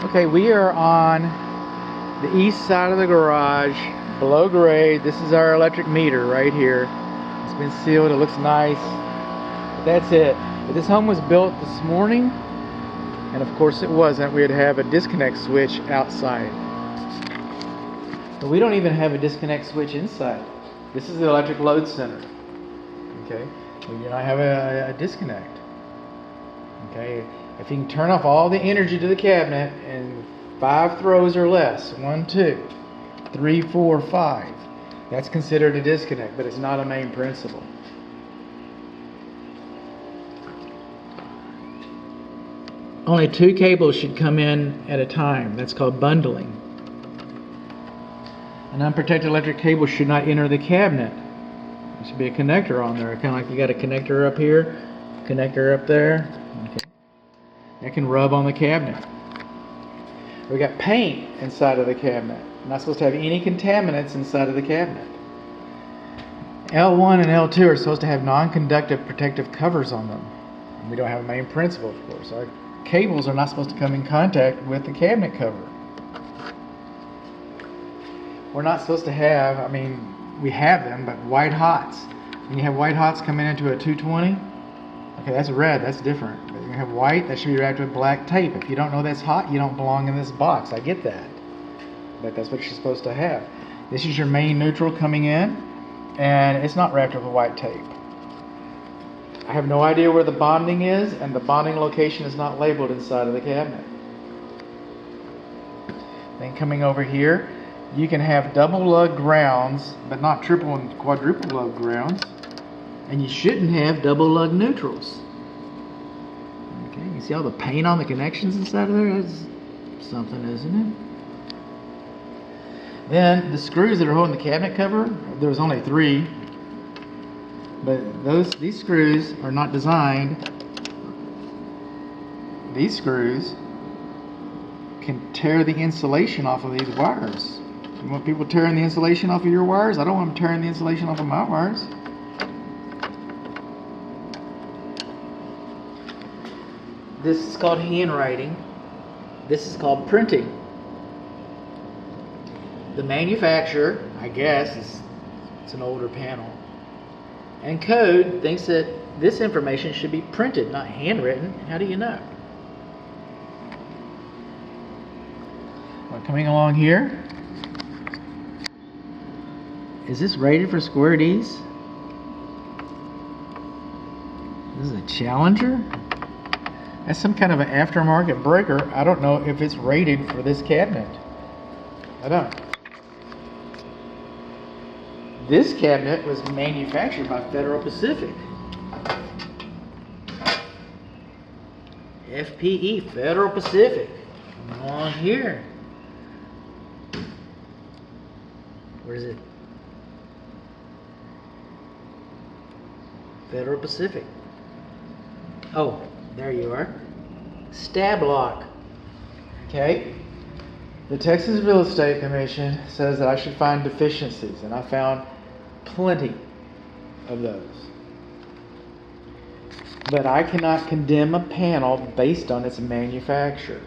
Okay, we are on the east side of the garage, below grade. This is our electric meter right here. It's been sealed, it looks nice, but that's it. But this home was built this morning, and of course it wasn't. We'd have a disconnect switch outside. But we don't even have a disconnect switch inside. This is the electric load center. Okay, we do not have a disconnect. Okay, if you can turn off all the energy to the cabinet in 5 throws or less, 1, 2, 3, 4, 5, that's considered a disconnect, but it's not a main principle. Only 2 cables should come in at a time. That's called bundling. An unprotected electric cable should not enter the cabinet. There should be a connector on there, kind of like you got a connector up here, connector up there. Okay. That can rub on the cabinet. We got paint inside of the cabinet. We're not supposed to have any contaminants inside of the cabinet. L1 and L2 are supposed to have non-conductive protective covers on them. We don't have a main principle, of course. Our cables are not supposed to come in contact with the cabinet cover. We're not supposed to have, we have them, but white hots. When you have white hots coming into a 220, okay, that's red, that's different. But you have white, that should be wrapped with black tape. If you don't know that's hot, you don't belong in this box. I get that. But that's what you're supposed to have. This is your main neutral coming in, and it's not wrapped with white tape. I have no idea where the bonding is, and the bonding location is not labeled inside of the cabinet. Then coming over here, you can have double lug grounds, but not triple and quadruple lug grounds. And you shouldn't have double lug neutrals. Okay, you see all the paint on the connections inside of there? That's something, isn't it? Then the screws that are holding the cabinet cover, there's only 3. But these screws are not designed. These screws can tear the insulation off of these wires. You want people tearing the insulation off of your wires? I don't want them tearing the insulation off of my wires. This is called handwriting. This is called printing. The manufacturer, I guess, it's an older panel, and code thinks that this information should be printed, not handwritten. How do you know? Well, coming along here, is this rated for square Ds? This is a Challenger? That's some kind of an aftermarket breaker. I don't know if it's rated for this cabinet. I don't. This cabinet was manufactured by Federal Pacific. FPE, Federal Pacific. Come on here. Where is it? Federal Pacific. Oh, there you are. Stab Lock. Okay. The Texas Real Estate Commission says that I should find deficiencies, and I found plenty of those. But I cannot condemn a panel based on its manufacture.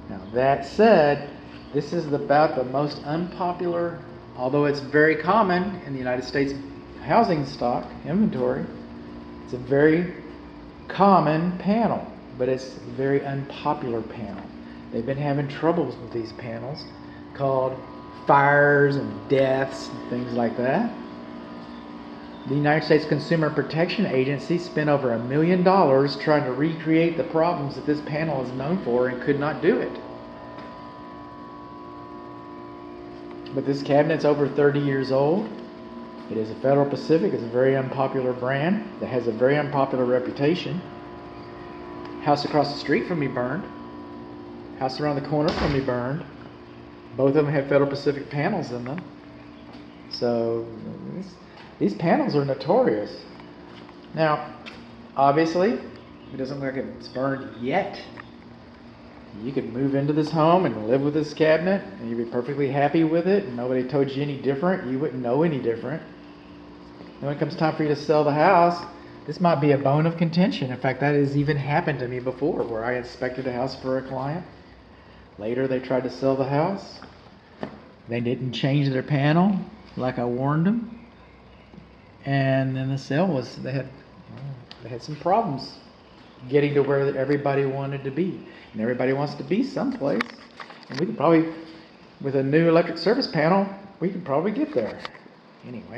Now that said, this is about the most unpopular, although it's very common in the United States housing stock inventory. It's a very common panel, but it's a very unpopular panel. They've been having troubles with these panels called fires and deaths and things like that. The United States Consumer Protection Agency spent over $1 million trying to recreate the problems that this panel is known for and could not do it. But this cabinet's over 30 years old. It is a Federal Pacific. It's a very unpopular brand that has a very unpopular reputation. House across the street from me burned. House around the corner from me burned. Both of them have Federal Pacific panels in them. So these panels are notorious. Now, obviously, it doesn't look like it's burned yet. You could move into this home and live with this cabinet, and you'd be perfectly happy with it, and nobody told you any different. You wouldn't know any different. And when it comes time for you to sell the house, This might be a bone of contention. In fact, that has even happened to me before, where I inspected a house for a client. Later, they tried to sell the house. They didn't change their panel like I warned them. And then the sale was, they had some problems getting to where everybody wanted to be. And everybody wants to be someplace. And we could probably, with a new electric service panel, we could probably get there. Anyway.